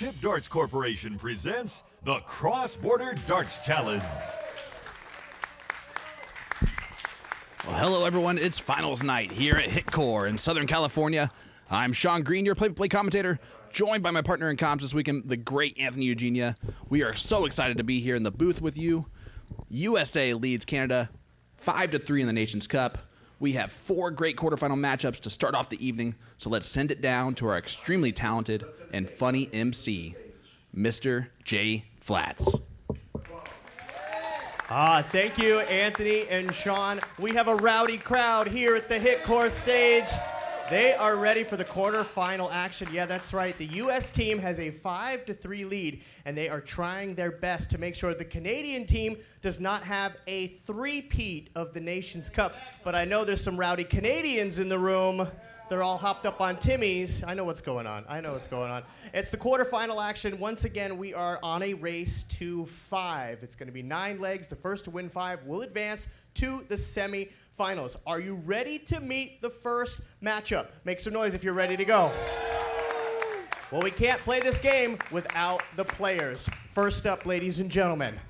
Flagship Darts Corporation presents the Cross-Border Darts Challenge. Well, hello, everyone. It's finals night here at HitCore in Southern California. I'm Sean Green, your play-by-play commentator, joined by my partner in comms this weekend, the great Anthony Eugenia. We are so excited to be here in the booth with you. USA leads Canada 5-3 in the Nations Cup. We have 4 great quarterfinal matchups to start off the evening, so let's send it down to our extremely talented and funny MC, Mr. Jay Flats. Thank you, Anthony and Sean. We have a rowdy crowd here at the HitCore stage. They are ready for the quarterfinal action. Yeah, that's right. The U.S. team has a 5-3 lead, and they are trying their best to make sure the Canadian team does not have a three-peat of the Nations Cup. But I know there's some rowdy Canadians in the room. They're all hopped up on Timmy's. I know what's going on. It's the quarterfinal action. Once again, we are on a race to 5. It's going to be 9 legs. The first to win 5 will advance to the semifinals. Are you ready to meet the first matchup? Make some noise if you're ready to go. Well, we can't play this game without the players. First up, ladies and gentlemen,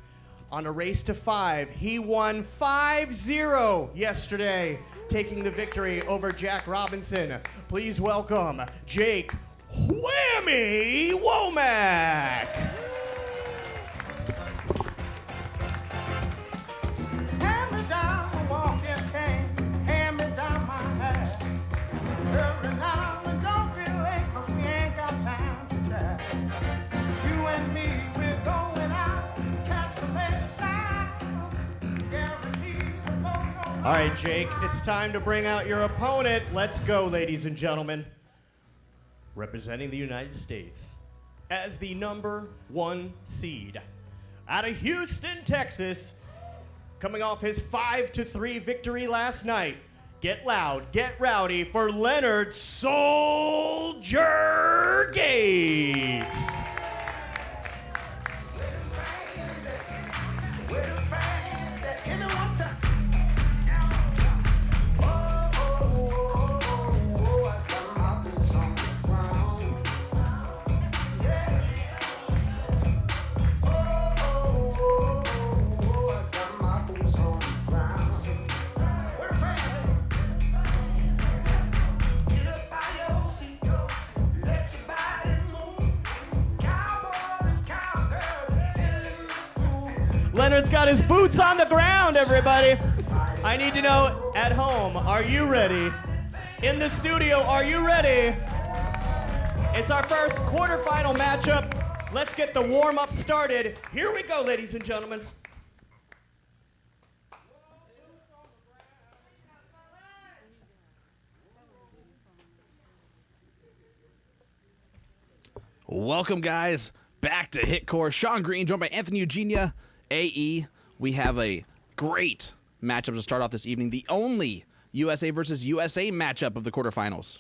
on a race to 5, he won 5-0 yesterday, taking the victory over Jack Robinson. Please welcome Jake Whammy WomacK. Hand me down the walking cane, hand me down my hat. Hurry now and don't be late, 'cause we ain't got time to chat. You and me, we're going out, catch the late sound. Guaranteed to blow your All right, Jake, it's time to bring out your opponent. Let's go, ladies and gentlemen. Representing the United States as the number 1 seed out of Houston, Texas, coming off his 5-3 victory last night. Get loud, get rowdy for Leonard Soldier Gates. Leonard's got his boots on the ground, everybody. I need to know at home, are you ready? In the studio, are you ready? It's our first quarterfinal matchup. Let's get the warm-up started. Here we go, ladies and gentlemen. Welcome, guys, back to HitCore. Sean Green, joined by Anthony Eugenia, AE. We have a great matchup to start off this evening. The only USA versus USA matchup of the quarterfinals.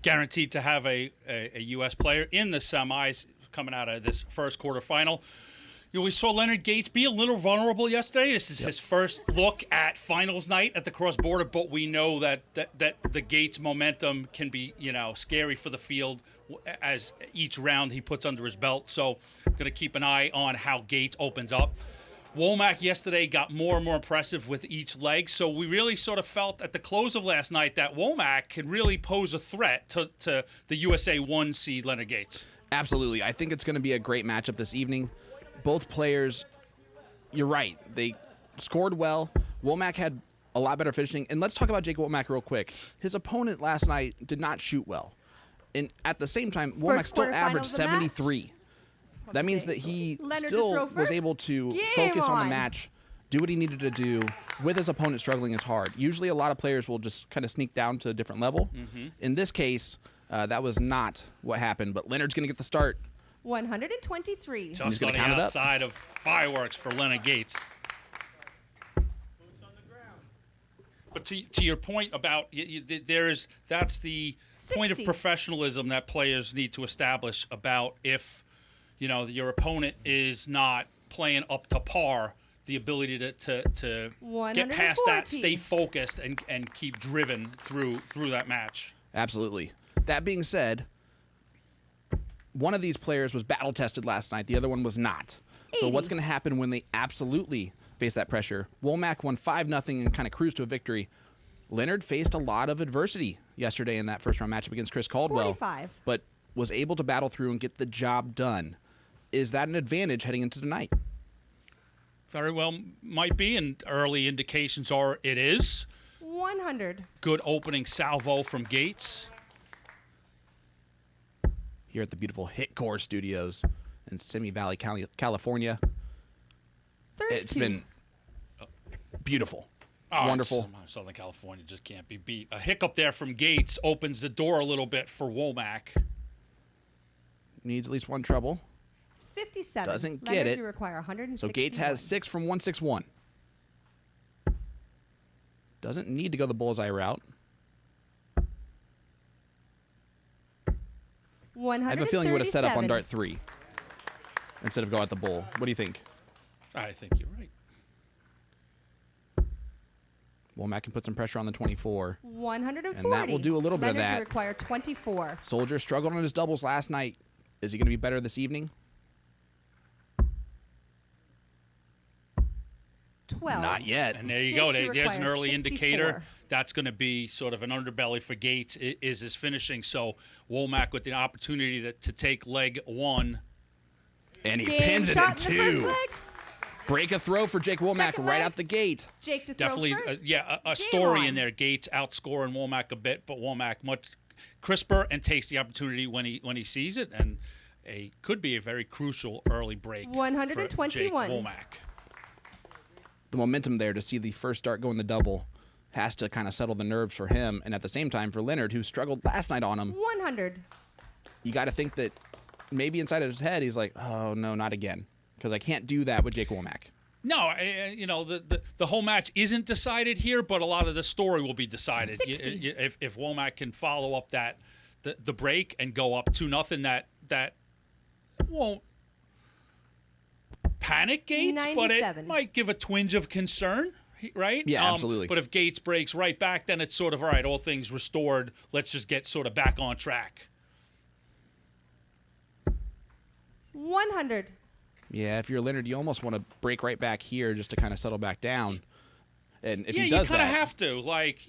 Guaranteed to have a U.S. player in the semis coming out of this first quarterfinal. You know, we saw Leonard Gates be a little vulnerable yesterday. This is his first look at finals night at the cross-border, but we know that the Gates momentum can be, scary for the field as each round he puts under his belt. So I'm going to keep an eye on how Gates opens up. WomacK yesterday got more and more impressive with each leg, so we really sort of felt at the close of last night that WomacK can really pose a threat to the USA 1 seed Leonard Gates. Absolutely. I think it's going to be a great matchup this evening. Both players, you're right, they scored well. WomacK had a lot better finishing. And let's talk about Jake WomacK real quick. His opponent last night did not shoot well. And at the same time, WomacK still averaged 73. That means that he still was able to focus on the match, do what he needed to do with his opponent struggling as hard. Usually a lot of players will just kind of sneak down to a different level. In this case, that was not what happened, but Leonard's going to get the start. 123. Just on the outside of fireworks for Leonard Gates. But to your point about that's the 60. Point of professionalism that players need to establish about if your opponent is not playing up to par, the ability to get past that, stay focused, and keep driven through that match. Absolutely. That being said, one of these players was battle tested last night. The other one was not. So 80. what's going to happen when they absolutely face that pressure? WomacK won 5-0 and kind of cruised to a victory. Leonard faced a lot of adversity yesterday in that first-round matchup against Chris Caldwell, 45. but was able to battle through and get the job done. Is that an advantage heading into tonight? Very well might be, and early indications are it is. 100. Good opening salvo from Gates. Here at the beautiful Hitcore Studios in Simi Valley, California. 32. It's been beautiful. Oh, Wonderful. Southern California just can't be beat. A hiccup there from Gates opens the door a little bit for WomacK. Needs at least one treble. 57. Doesn't get Leonard, it. You require 161. So Gates has 6 from 161. Doesn't need to go the bullseye route. I have a feeling you would have set up on dart 3 instead of go at the bull. What do you think? I think you're right. WomacK can put some pressure on the 24. 140. And that will do a little bit of Leonard, that. You require 24. Soldier struggled on his doubles last night. Is he going to be better this evening? 12. Not yet. And there you Jake, go. you There's an require early 64. indicator. That's going to be sort of an underbelly for Gates is his finishing. So WomacK with the opportunity to take leg 1. And he Game pins it in shot in the first 2. leg. Break a throw for Jake WomacK Second right leg. out the gate. Jake to Definitely, throw first. a Game story on. in there. Gates outscoring WomacK a bit, but WomacK much crisper and takes the opportunity when he sees it, and could be a very crucial early break. 121. For Jake WomacK. The momentum there to see the first dart go in the double has to kind of settle the nerves for him, and at the same time for Leonard, who struggled last night on him. 100. You got to think that maybe inside of his head he's like, oh no, not again, because I can't do that with Jake WomacK. No, the whole match isn't decided here, but a lot of the story will be decided. 60. If WomacK can follow up the break and go up 2-0, that won't panic Gates, but 97. it might give a twinge of concern, right? Yeah, absolutely. But if Gates breaks right back, then it's sort of, all right, all things restored. Let's just get sort of back on track. 100. Yeah, if you're Leonard, you almost want to break right back here just to kind of settle back down. And if Yeah, he you does kind of that, have to. Like,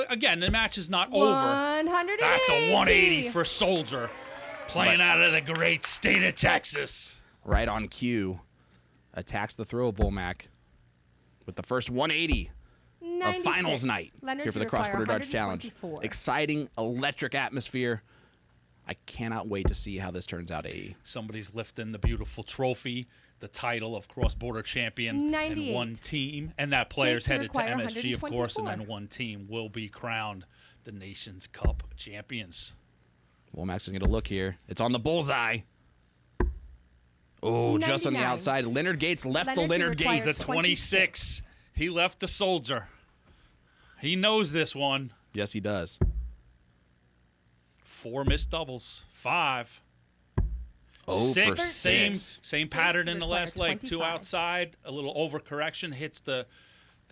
again, the match is not over. 180. That's a 180 for Soldier, playing out of the great state of Texas. right on cue, attacks the throw of WomacK with the first 180 of 96. finals night Leonard, here for the you Cross require Border Darts Challenge. 124. Exciting, electric atmosphere. I cannot wait to see how this turns out, AE. Somebody's lifting the beautiful trophy, the title of cross-border champion, 98. and one team. And that player's Jake, you headed to require MSG, of course, and 124. then one team will be crowned the Nations Cup champions. WomacK's going to get a look here. It's on the bullseye. Oh, just on the 99. outside. Leonard Gates left Leonard, the you Leonard require Gates. The 26, he left the Soldier. He knows this one. Yes, he does. 4 missed doubles. 5. Oh, for 6. six. Same pattern you in the require last leg. 2 25. outside. A little overcorrection hits the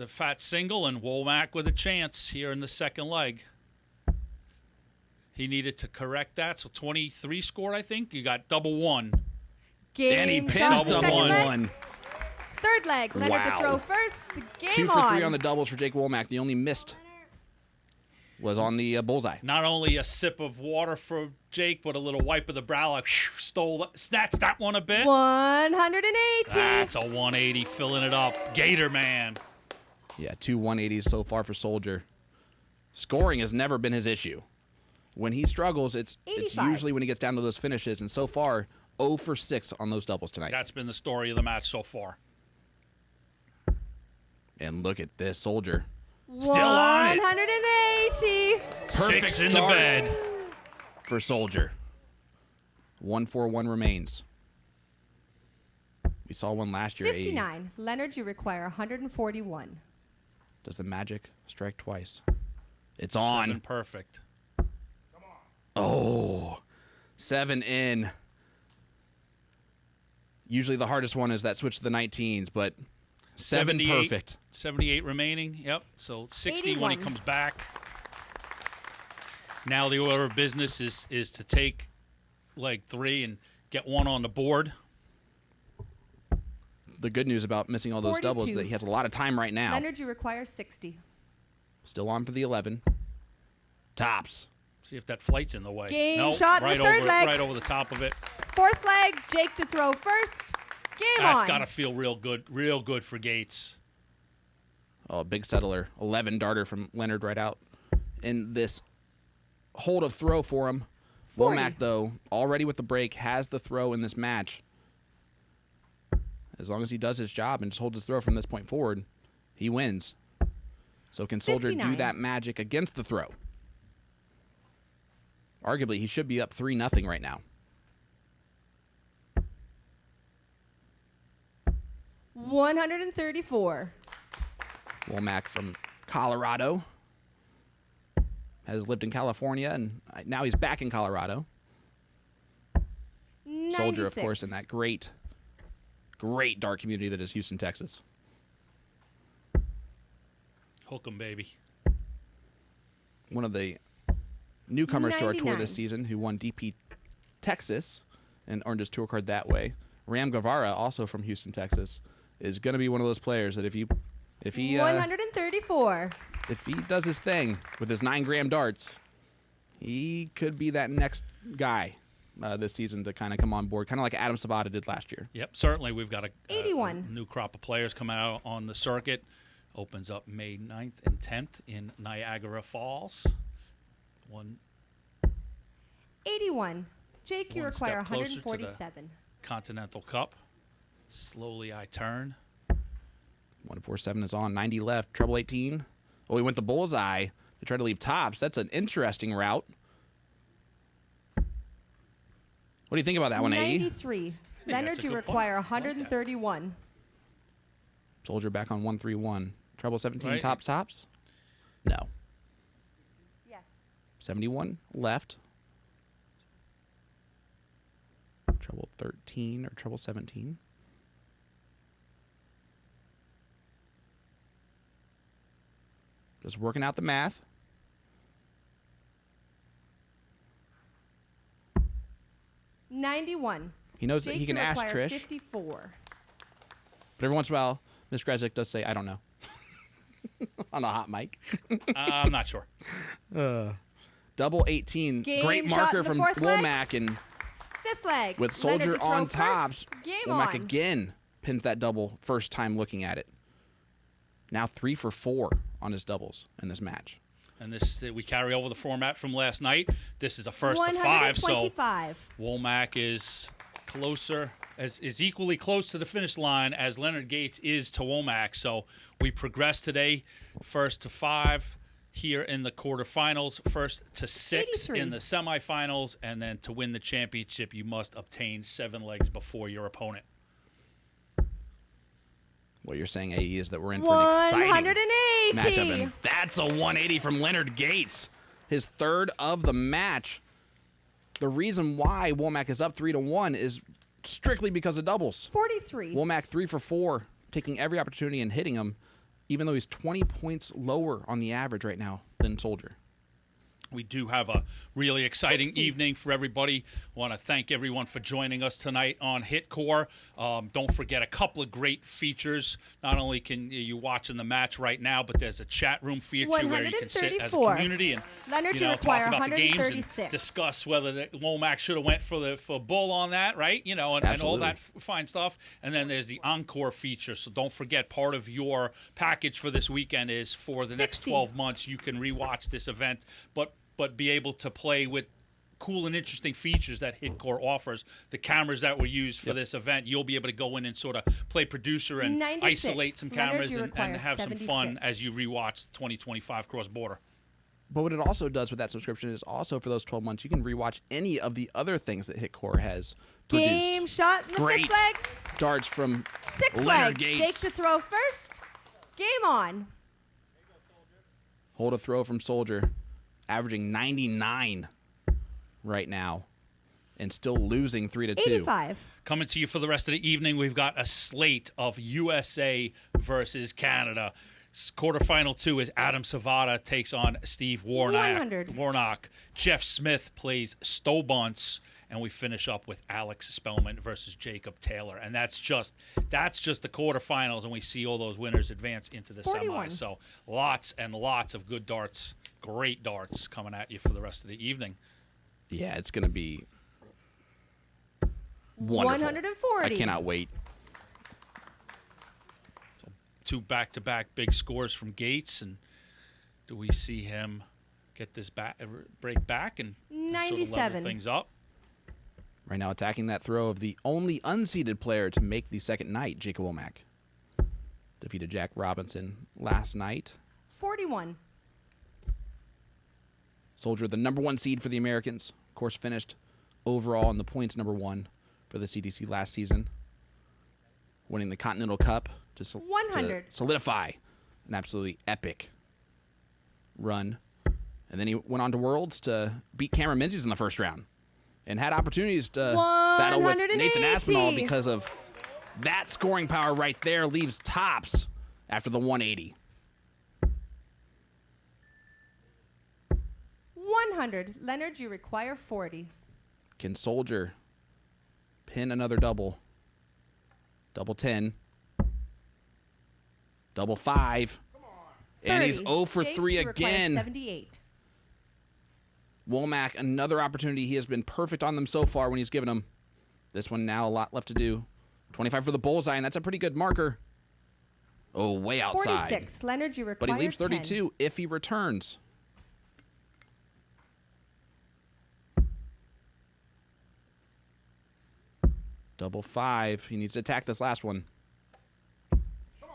fat single, and WomacK with a chance here in the second leg. He needed to correct that, so 23 scored, I think. You got double 1. Game And he shot, pins double double second leg. one. Third leg. Leonard Wow. to throw first. Game 2 for 3 on. on the doubles for Jake WomacK. The only missed was on the bullseye. Not only a sip of water for Jake, but a little wipe of the brow, like snatched that one a bit. 180. That's a 180, filling it up. Gator man. Yeah, 2 180s so far for Soldier. Scoring has never been his issue. When he struggles, it's 85. usually when he gets down to those finishes, and so far, 0 for 6 on those doubles tonight. That's been the story of the match so far. And look at this Soldier. Still on it. 180. Perfect 6 in the start bed. for Soldier. 1-4-1 remains. We saw one last year. 59. Leonard, you require 141. Does the magic strike twice? It's 7 on. perfect. Oh, 7 in. Usually the hardest one is that switch to the 19s, but 7 78. perfect. 78 remaining. Yep. So 60 when he 81. comes back. Now the order of business is to take leg 3 and get one on the board. The good news about missing all those doubles is 42. that he has a lot of time right now. Leonard, you require 60. Still on for the 11. Tops. See if that flight's in the way. Game no, shot in right the third over, leg. right over the top of it. Fourth leg, Jake to throw first. Game That's on. got to feel real good for Gates. Oh, big settler. 11 darter from Leonard right out. And this hold of throw for him. 40. WomacK, though, already with the break, has the throw in this match. As long as he does his job and just holds his throw from this point forward, he wins. So can Soldier do 59. that magic against the throw? Arguably, he should be up 3-0 right now. 134. WomacK from Colorado has lived in California, and now he's back in Colorado. Soldier, of 96. course, in that great dart community that is Houston, Texas. Hook 'em, baby. One of the newcomers to our tour 99. this season who won DP Texas and earned his tour card that way. Ram Guevara, also from Houston, Texas, is going to be one of those players that if he 134. if he does his thing with his 9-gram darts, he could be that next guy this season to kind of come on board, kind of like Adam Sabata did last year. Yep, certainly we've got a 81. new crop of players coming out on the circuit. Opens up May 9th and 10th in Niagara Falls. 81. Jake, you One step require closer to the- 147. Continental Cup. Slowly I turn. 147 is on, 90 left, treble 18. Oh, he went the bullseye to try to leave tops. That's an interesting route. What do you think about that one, A? 93. that's Leonard, a you good require point. I like that. 131. Soldier back on 131. Treble 17 Right. tops? No. Yes. 71 left. Treble 13 or treble 17. Just working out the math. $91. He knows that Jake, he can you ask require Trish, 54. but every once in a while, Miss Grezik does say, I don't know. On a hot mic. I'm not sure. Double 18. Game Great shot marker in the from fourth leg. WomacK, and Fifth leg. with Leonard Soldier to throw on first. tops, Game WomacK on. again pins that double first time looking at it. Now 3 for 4 on his doubles in this match. And this we carry over the format from last night. This is a first to 5, so 125. WomacK is closer, is equally close to the finish line as Leonard Gates is to WomacK. So we progress today, first to 5 here in the quarterfinals, first to 6 83. in the semifinals, and then to win the championship, you must obtain 7 legs before your opponent. What you're saying, AE, is that we're in for an exciting 180. matchup, and that's a 180 from Leonard Gates, his third of the match. The reason why WomacK is up 3-1 is strictly because of doubles. 43. WomacK 3 for 4, taking every opportunity and hitting him, even though he's 20 points lower on the average right now than Soldier. We do have a really exciting 60. evening for everybody. Want to thank everyone for joining us tonight on HitCore. Don't forget a couple of great features. Not only can you watch in the match right now, but there's a chat room feature where you can sit as a 134. community and Leonard, you talk require about the games and 136. discuss whether the WomacK should have went for bull on that, right? And all Absolutely. that fine stuff. And then there's the encore feature. So don't forget, part of your package for this weekend is for the next 60. 12 months you can rewatch this event, but be able to play with cool and interesting features that HitCore offers. The cameras that were used for this event, you'll be able to go in and sort of play producer and 96. isolate some Leonard, cameras you and require have some fun 76. as you rewatch 2025 Cross Border. But what it also does with that subscription is also for those 12 months, you can rewatch any of the other things that HitCore has produced. Game shot in the Great fifth leg. darts from Sixth Leonard leg. Jake Gates. to throw first. Game on. Hold a throw from Soldier, averaging 99 right now, and still losing 3-2. 85. Coming to you for the rest of the evening, we've got a slate of USA versus Canada. Quarterfinal 2 is Adam Savada takes on Steve Warnock. 100. Jeff Smith plays Stobunts, and we finish up with Alex Spellman versus Jacob Taylor. And that's just the quarterfinals, and we see all those winners advance into the 41. semis. So lots and lots of good darts, great darts coming at you for the rest of the evening. Yeah, it's going to be wonderful. 140. I cannot wait. Two back-to-back big scores from Gates, and do we see him get this break back and sort of 97. level things up? Right now attacking that throw of the only unseeded player to make the second night, Jacob Womack. Defeated Jack Robinson last night. 41. Soldier, the number 1 seed for the Americans. Of course, finished overall in the points number 1 for the CDC last season. Winning the Continental Cup to 100. solidify an absolutely epic run. And then he went on to Worlds to beat Cameron Menzies in the first round. And had opportunities to battle with Nathan 180. Aspinall because of that scoring power right there. Leaves tops after the 180. 100. Leonard, you require 40. Can Soldier pin another double? Double 10. Double 5. And he's 30. 0 for Jake, 3 you require again. 78. Womack, another opportunity. He has been perfect on them so far when he's given them. This one now a lot left to do. 25 for the bullseye, and that's a pretty good marker. Oh, way outside. 46. Leonard, you require But he leaves 10. 32 if he returns. Double 5. He needs to attack this last one.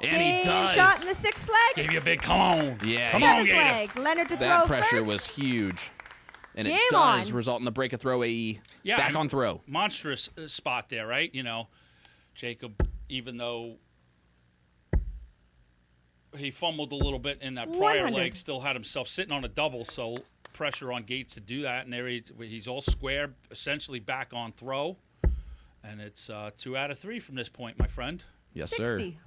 And he Game does. shot in the 6th leg. Gave you a big come on. Yeah, Come on, 7th Gator. leg. Leonard to that throw pressure first. was huge. And it Game does on. result in the break of throw AE. Yeah, Back and on throw. Monstrous spot there, right? You know, Jacob, even though he fumbled a little bit in that prior 100. leg, still had himself sitting on a double, so pressure on Gates to do that. And there he's all square, essentially back on throw. And it's 2 out of 3 from this point, my friend. Yes, 60. sir.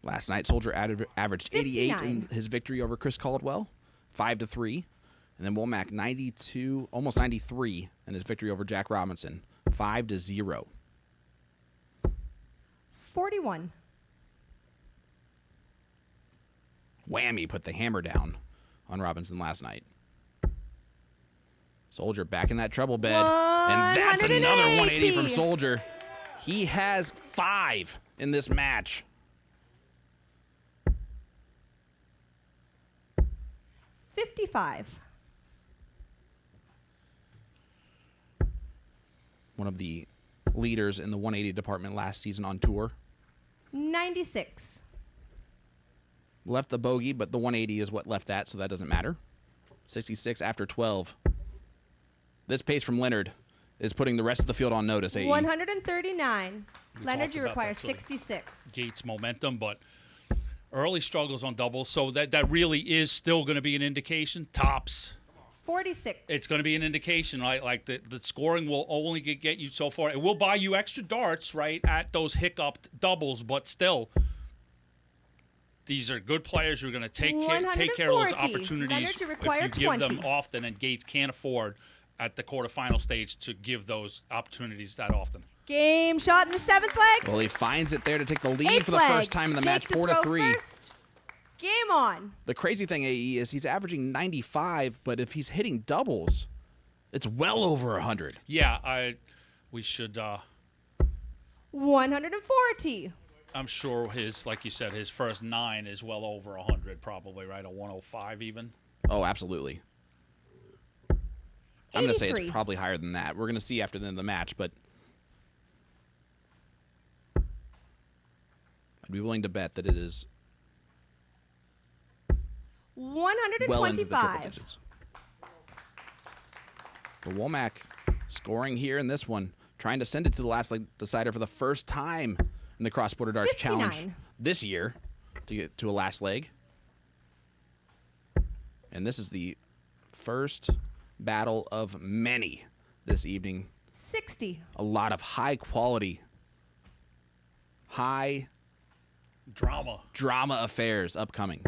Last night, Soldier averaged 88 in 59. his victory over Chris Caldwell, 5-3. And then Womack 92, almost 93 in his victory over Jack Robinson, 5-0. 41. Whammy put the hammer down on Robinson last night. Soldier back in that trouble bed. And that's another 180 from 180. Soldier. He has 5 in this match. 55. One of the leaders in the 180 department last season on tour. 96. Left the bogey, but the 180 is what left that, so that doesn't matter. 66 after 12. This pace from Leonard is putting the rest of the field on notice. AE. 139. Leonard, talked you about require that sort of 66. Gates momentum, but early struggles on doubles, so that really is still going to be an indication. Tops, 46. it's going to be an indication, right? Like the scoring will only get you so far. It will buy you extra darts, right, at those hiccuped doubles, but still, these are good players who are going to take care of those 140. opportunities Leonard, you require if you give them 20. often, and Gates can't afford at the quarterfinal stage to give those opportunities that often. Game shot in the 7th leg. Well, he finds it there to take the lead 8th for the leg. first time in the match, Jake to throw 4-3. first. Game on. The crazy thing, AE, is he's averaging 95, but if he's hitting doubles, it's well over 100. Yeah, we should. 140. I'm sure like you said, his first 9 is well over 100, probably, right? A 105 even. Oh, absolutely. I'm going to say 83. it's probably higher than that. We're going to see after the end of the match, but I'd be willing to bet that it is well into the triple 125. digits. But Womack scoring here in this one, trying to send it to the last leg decider for the first time in the Cross Border Darts 59. Challenge this year to get to a last leg. And this is the first battle of many this evening. 60. A lot of high quality, high Drama. drama affairs upcoming.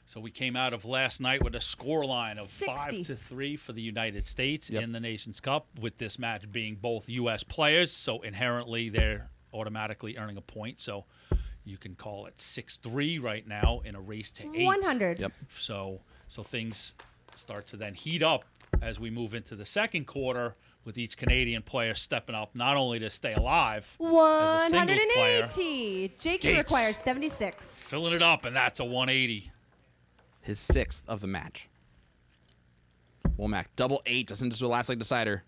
So we came out of last night with a score line of 60. 5-3 for the United States in the Nations Cup, with this match being both U.S. players. So inherently, they're automatically earning a point. So you can call it 6-3 right now in a race to 8. 100. Yep. So things start to then heat up as we move into the second quarter, with each Canadian player stepping up not only to stay alive as a singles player, 180. Jake Gates. requires 76. filling it up, and that's a 180. His 6th of the match. Womack, double 8, doesn't just do a last leg decider.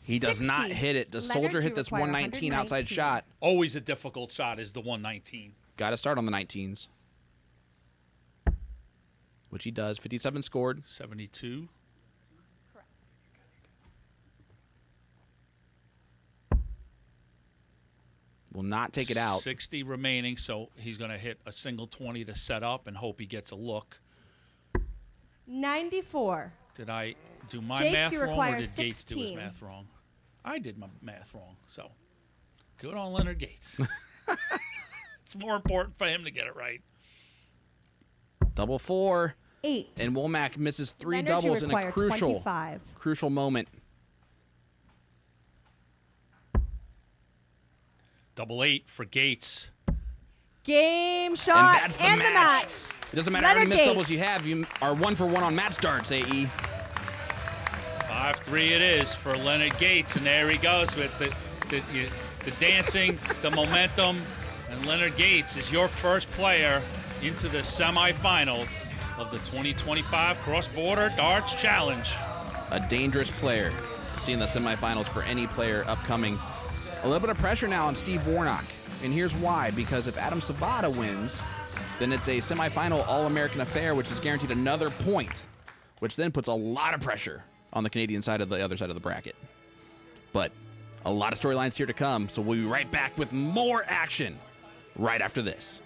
He does not 60. hit it. Does Leonard, Soldier you hit this require 119 outside 119. shot? Always a difficult shot is the 119. Got to start on the 19s. Which he does. 57 scored. 72. Will not take it out. 60 remaining, so he's going to hit a single 20 to set up and hope he gets a look. 94. Did I do my Jake, math you wrong, or require did Gates do his 16. math wrong? I did my math wrong, so good on Leonard Gates. It's more important for him to get it right. Double 4. 8. And Womack misses 3 Leonard, you doubles in a require crucial 25. moment. Double 8 for Gates. Game And shot that's the and the match. match. It doesn't matter how many Leonard missed doubles Gates. you have. You are 1 for 1 on match darts, AE. 5-3 it is for Leonard Gates, and there he goes with the dancing, the momentum, and Leonard Gates is your first player into the semifinals of the 2025 Cross-Border Darts Challenge. A dangerous player to see in the semifinals for any player upcoming. A little bit of pressure now on Steve WomacK, and here's why. Because if Adam Sabata wins, then it's a semifinal All-American affair, which is guaranteed another point, which then puts a lot of pressure on the Canadian side of the other side of the bracket. But a lot of storylines here to come, so we'll be right back with more action right after this.